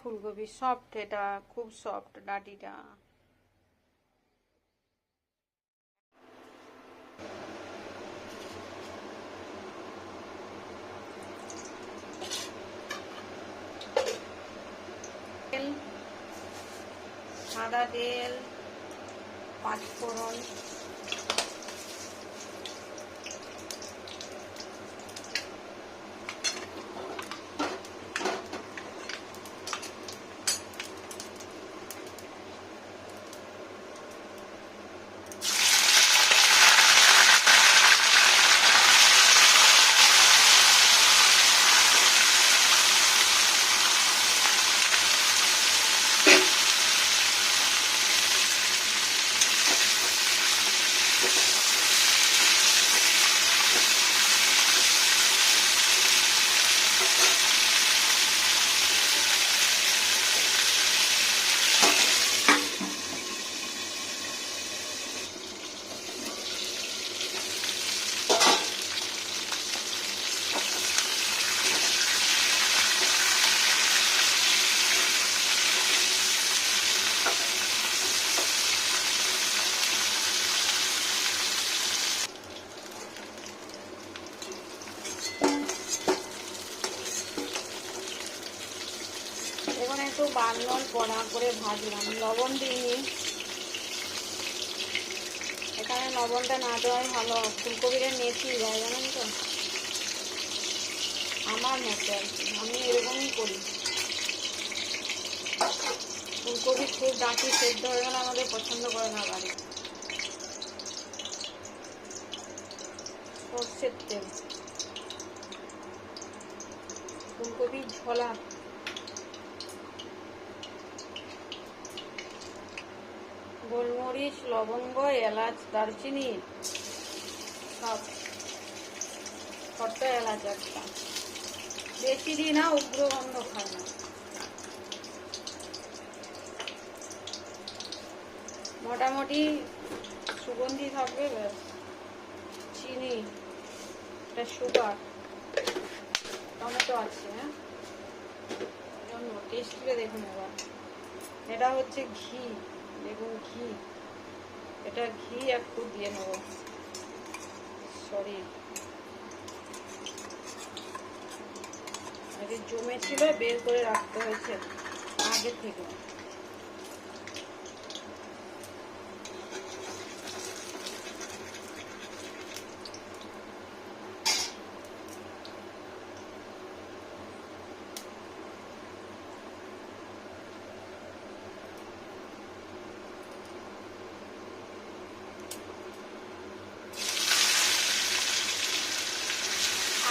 ফুলকপি সফট, এটা খুব সফট ডাটিটা। সাদা তেল, পাঁচফোড়ন, এখন একটু বান্নল কড়া করে ভাজলাম, লবণ দিইনি, এখানে লবণটা না দেওয়াই ভালো, ফুলকপিটা নেতিয়ে যায় জানেন তো, আমার মতো আর কি, আমি এরকমই করি। ফুলকপি খুব ডাঁটি সেদ্ধ হয়ে গেলে আমাদের পছন্দ করে না বাড়ি। সর্ষের তেল, ফুলকপি ঝোলা, গোলমরিচ, লবঙ্গ, এলাচ, দারচিনি সব, ছোট্ট এলাচ একটা, বেশি দিই না, উগ্র গন্ধ খায় না। মোটামুটি সুগন্ধি থাকবে ব্যাস। চিনি, এটা সুগার, টমেটো আছে, হ্যাঁ জন্য টেস্ট করে দেখুন এবার। এটা হচ্ছে ঘি, দেখুন ঘি, এটা ঘি একটু দিয়ে নেব, সরি আগে জমেছিল বের করে রাখতে হয়েছে আগে থেকে।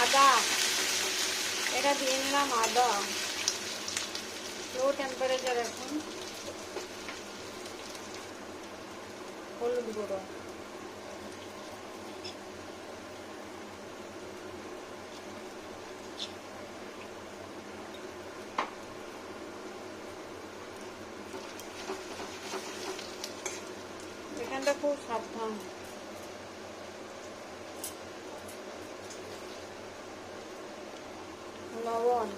আদা, এটা দিয়ে নিলাম আদা, লো টেম্পারেচার এখন। হলুদ গুঁড়ো, এখানটা খুব সাবধান, লবণ,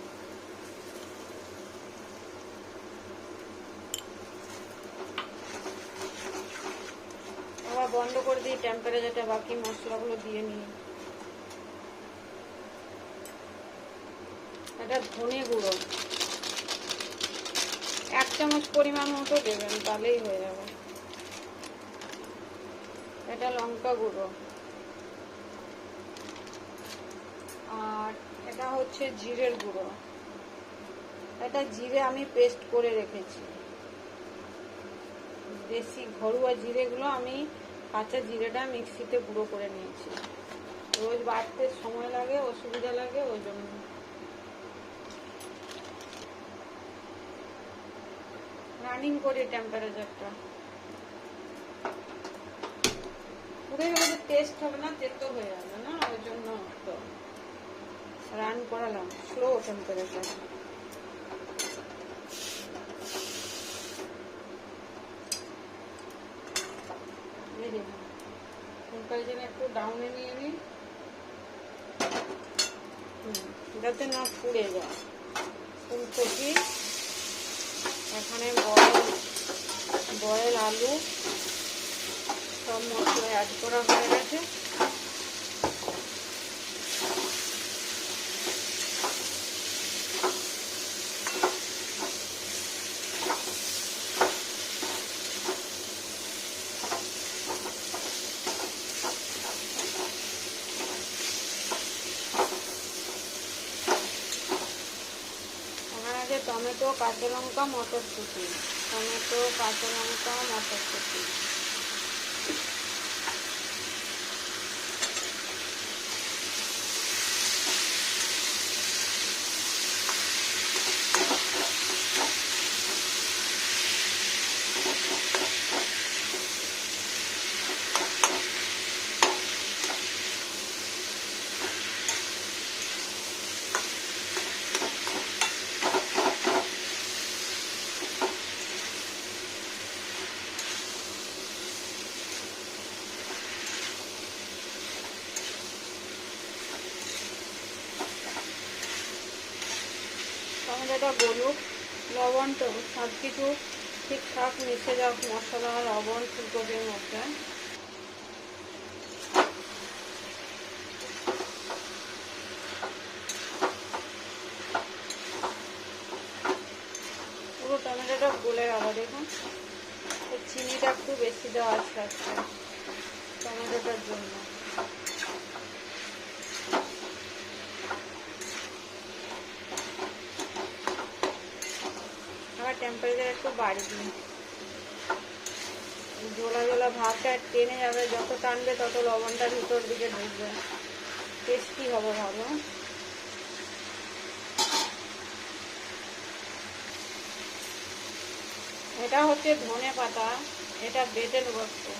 আবার বন্ধ করে দিই টেম্পারেচারটা, বাকি মশলাগুলো দিয়ে নিই। এটা ধনে গুঁড়ো 1 চামচ পরিমাণ মতো দেবেন, তাহলেই হয়ে যাবে। এটা লঙ্কা গুঁড়ো, আর এটা হচ্ছে জিরের গুঁড়ো, এটা জিরে আমি পেস্ট করে রেখেছি, দেশি ঘরোয়া জিরেগুলো আমি কাঁচা জিরেটা মিক্সিতে গুঁড়ো করে নিয়েছি, রোজ বাটতে সময় লাগে, অসুবিধা লাগে, ওই জন্য। রানিং করি টেম্পারেচারটা, পুড়ে গেলে যে টেস্ট হবে না, তেতো হয়ে যাবে না, ওই জন্য তো রান করালাম স্লো টেম্পারেচার। টেম্পারেচার একটু ডাউনে নিয়ে নিই, যাতে না পুড়ে যায়। ফুলকপি আলু সব মশলা অ্যাড করা হয়ে গেছে। টমেটো, কাঁচা লঙ্কা, মটরশুঁটি, টমেটো, কাঁচা লঙ্কা, মটরশুঁটি। টমেটোটা গলুক, লবণ তো সব কিছু ঠিকঠাক মিশে যাক, মশলা, লবণ ফুলকপির মধ্যে। পুরো টমেটোটা গলে গেল দেখুন। চিনিটা একটু বেশি দেওয়া আছে আজকে টমেটোটার জন্য। টেম্পারেচার একটু বাড়িয়ে দিন, ঝোলা ঝোলা ভাবটা টেনে যাবে, যত টানবে তত লবণটা ভিতর দিকে ঢুকবে, টেস্টি হবে ভালো। এটা হচ্ছে ধনে পাতা, এটা বেটে নেব একটু।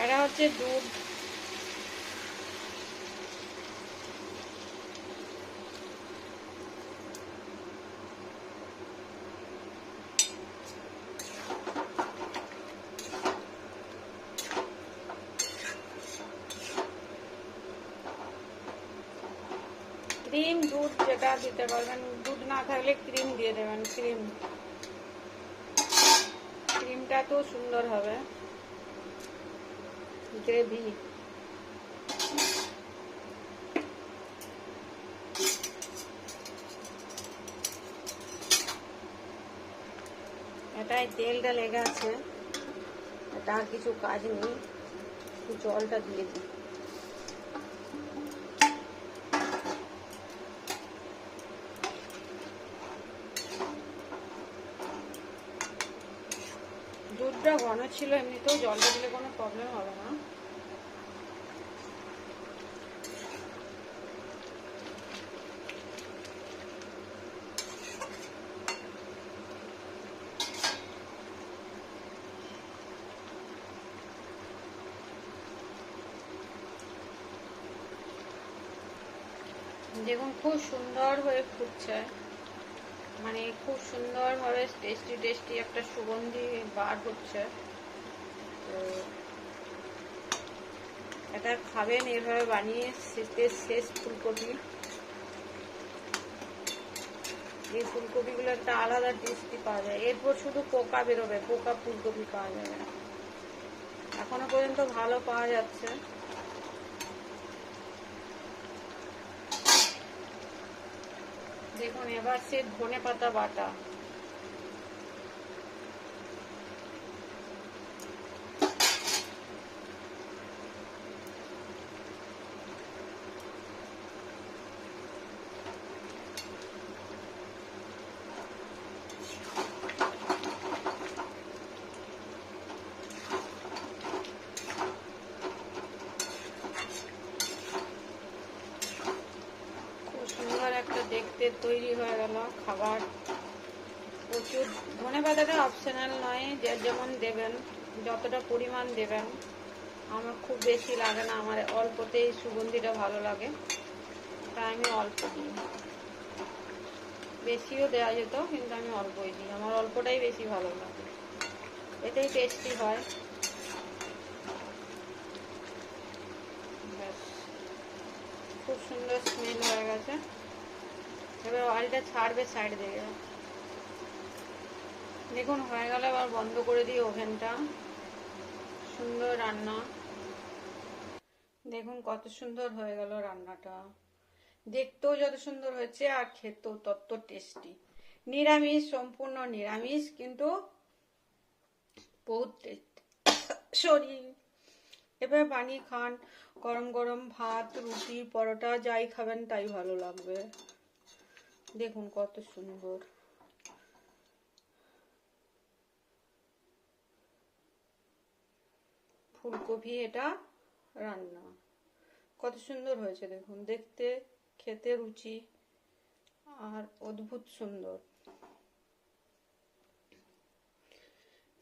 এটা হচ্ছে দুধ, ক্রিম, দুধ যেটা দিতে পারবেন, দুধ না থাকলে ক্রিম দিয়ে দেবেন। ক্রিমটা তো সুন্দর হবে গ্রেভি। এটাই তেলটা লেগে আছে, এটা আর কিছু কাজ নেই, জলটা দিয়ে দিই। দুধটা ঘন ছিল, এমনিতেও জলটা দিলে কোনো প্রবলেম হবে না। দেখুন খুব সুন্দর হয়ে ফুটছে, মানে খুব সুন্দরভাবে টেস্টি একটা সুগন্ধি বার হচ্ছে। তো এটা খাবেন এভাবে বানিয়ে, শীতের শেষ ফুলকপি। এই ফুলকপিগুলো একটা আলাদা টেস্টি পাওয়া যায়। এরপর শুধু পোকা বেরোবে, পোকা ফুলকপি পাওয়া যাবে না, এখনো পর্যন্ত ভালো পাওয়া যাচ্ছে। দেখুন এবার সে ধনে পাতা বাটা, একটা দেখতে তৈরি হয়ে গেল খাবার। প্রচুর ধনে পাতাটা অপশনাল নয়, যে যেমন দেবেন। যতটা পরিমাণ দেবেন, আমার খুব বেশি লাগে না, আমার অল্পতেই সুগন্ধিটা ভালো লাগে, তাই আমি অল্প দিই। বেশিও দেওয়া যেত, কিন্তু আমি অল্পই দিই, আমার অল্পটাই বেশি ভালো লাগে, এটাই টেস্টি হয়। ব্যাস, খুব সুন্দর স্মেল হয়ে গেছে। এবার অয়েলটা ছাড়বে সাইড দিয়ে, দেখুন হয়ে গেল। এবার বন্ধ করে দিই ওভেনটা। সুন্দর রান্না, দেখুন কত সুন্দর হয়ে গেল রান্নাটা, দেখতেও যত সুন্দর হয়েছে আর খেতেও তত টেস্টি। নিরামিষ, সম্পূর্ণ নিরামিষ, কিন্তু বহুত টেস্টি। শরীর এবার বানিয়ে খান, গরম গরম ভাত, রুটি, পরোটা যাই খাবেন তাই ভালো লাগবে। দেখুন কত সুন্দর। ফুলকপি এটা রান্না কত সুন্দর হয়েছে দেখুন, দেখতে খেতে রুচি আর অদ্ভুত সুন্দর।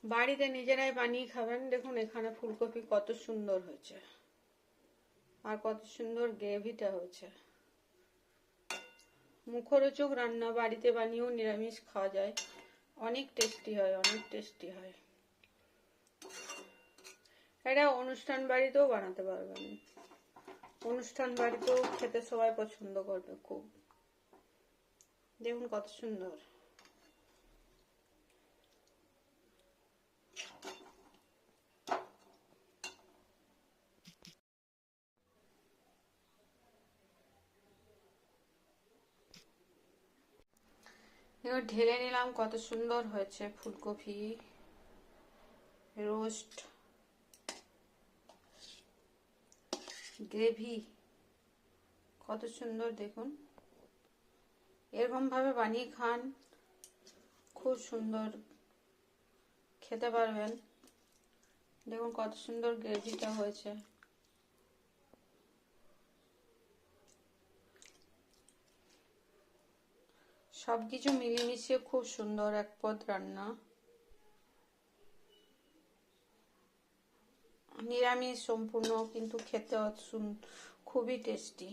বাড়িতে নিজেরাই বানিয়ে খাবেন। দেখুন এখানে ফুলকপি কত সুন্দর হয়েছে আর কত সুন্দর গ্রেভিটা হয়েছে। মুখরোচক রান্না, বাড়িতে বানিয়েও নিরামিষ খাওয়া যায়, অনেক টেস্টি হয়, অনেক টেস্টি হয়। এটা অনুষ্ঠান বাড়িতেও বানাতে পারবেন, অনুষ্ঠান বাড়িতেও খেতে সবাই পছন্দ করবে খুব। দেখুন কত সুন্দর। এবার ঢেলে নিলাম, কত সুন্দর হয়েছে ফুলকপি রোস্ট, গ্রেভি কত সুন্দর। দেখুন এরকম ভাবে বানিয়ে খান, খুব সুন্দর খেতে পারবেন। দেখুন কত সুন্দর গ্রেভিটা হয়েছে। সবকিছু মিলেমিশে খুব সুন্দর এক পদ রান্না, নিরামিষ সম্পূর্ণ, কিন্তু খেতে খুবই টেস্টি।